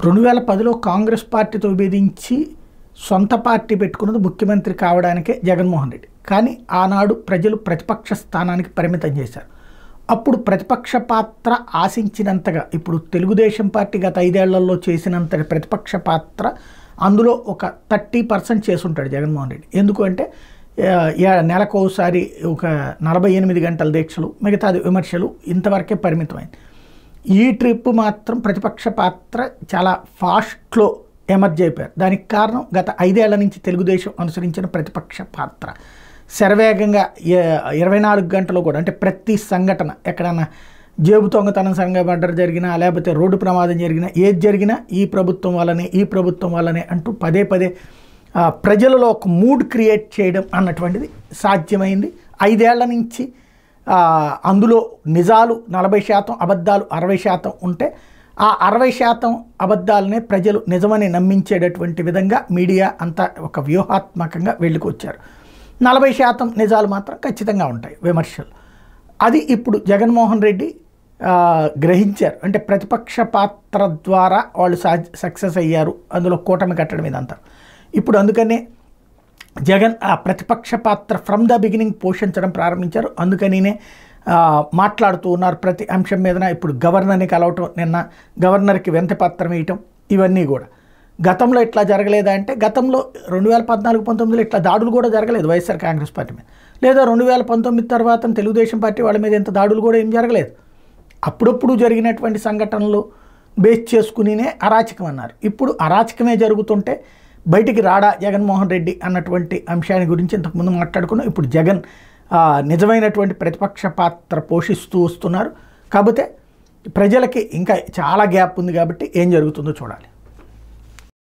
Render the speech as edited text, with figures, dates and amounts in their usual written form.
2010లో కాంగ్రెస్ పార్టీతో విభేదించి సొంత పార్టీ పెట్టుకున్నది ముఖ్యమంత్రి కావడానికే జగన్మోహన్ రెడ్డి. కానీ ఆనాడు ప్రజలు ప్రతిపక్ష స్థానానికి పరిమితం చేశారు. అప్పుడు ప్రతిపక్ష పాత్ర ఆశించినంతగా ఇప్పుడు తెలుగుదేశం పార్టీ గత 5 ఏళ్లలో చేసినంత ప్రతిపక్ష పాత్ర అందులో ఒక 30% చేసుంటాడు జగన్మోహన్ రెడ్డి. ఎందుకు అంటే నెలకోసారి ఒక 48 గంటల దీక్షలు, మిగతాది విమర్శలు, ఇంతవరకే పరిమితమైంది. ఈ ట్రిప్ మాత్రం ప్రతిపక్ష పాత్ర చాలా ఫాస్ట్లో ఎమర్జ్ అయిపోయారు. దానికి కారణం గత 5 ఏళ్ల నుంచి తెలుగుదేశం అనుసరించిన ప్రతిపక్ష పాత్ర. శరవేగంగా 24 గంటలు కూడా, అంటే ప్రతి సంఘటన, ఎక్కడన్నా జేబు దొంగతనం సంఘటన జరిగినా, లేకపోతే రోడ్డు ప్రమాదం జరిగినా, ఏది జరిగినా ఈ ప్రభుత్వం వల్లనే అంటూ పదే ప్రజలలో ఒక మూడ్ క్రియేట్ చేయడం అన్నటువంటిది సాధ్యమైంది. 5 ఏళ్ల నుంచి అందులో నిజాలు 40%, అబద్ధాలు 60% ఉంటే ఆ 60% అబద్ధాలనే ప్రజలు నిజమని నమ్మించేటటువంటి విధంగా మీడియా అంతా ఒక వ్యూహాత్మకంగా వెళ్ళుకొచ్చారు. 40% నిజాలు మాత్రం ఖచ్చితంగా ఉంటాయి, విమర్శలు. అది ఇప్పుడు జగన్మోహన్ రెడ్డి గ్రహించారు. అంటే ప్రతిపక్ష పాత్ర ద్వారా వాళ్ళు సక్సెస్ అయ్యారు, అందులో కూటమి కట్టడం ఇదంతా. ఇప్పుడు అందుకనే జగన్ ఆ ప్రతిపక్ష పాత్ర ఫ్రమ్ ద బిగినింగ్ పోషించడం ప్రారంభించారు. అందుకనినే మాట్లాడుతూ ఉన్నారు ప్రతి అంశం మీదన. ఇప్పుడు గవర్నర్ని కలవటం, నిన్న గవర్నర్కి వినతిపత్రం వేయటం, ఇవన్నీ కూడా. గతంలో ఇట్లా జరగలేదా అంటే, గతంలో 2014-19లో ఇట్లా దాడులు కూడా జరగలేదు వైఎస్ఆర్ కాంగ్రెస్ పార్టీ మీద. లేదా 2019 తర్వాత తెలుగుదేశం పార్టీ వాళ్ళ మీద ఇంత దాడులు కూడా ఏం జరగలేదు. అప్పుడప్పుడు జరిగినటువంటి సంఘటనలు బేస్ చేసుకునినే అరాచకం అన్నారు. ఇప్పుడు అరాచకమే జరుగుతుంటే బయటికి రాడా జగన్మోహన్ రెడ్డి అన్నటువంటి అంశాన్ని గురించి ఇంతకుముందు మాట్లాడుకున్నాం. ఇప్పుడు జగన్ నిజమైనటువంటి ప్రతిపక్ష పాత్ర పోషిస్తూ వస్తున్నారు. కాకపోతే ప్రజలకి ఇంకా చాలా గ్యాప్ ఉంది కాబట్టి ఏం జరుగుతుందో చూడాలి.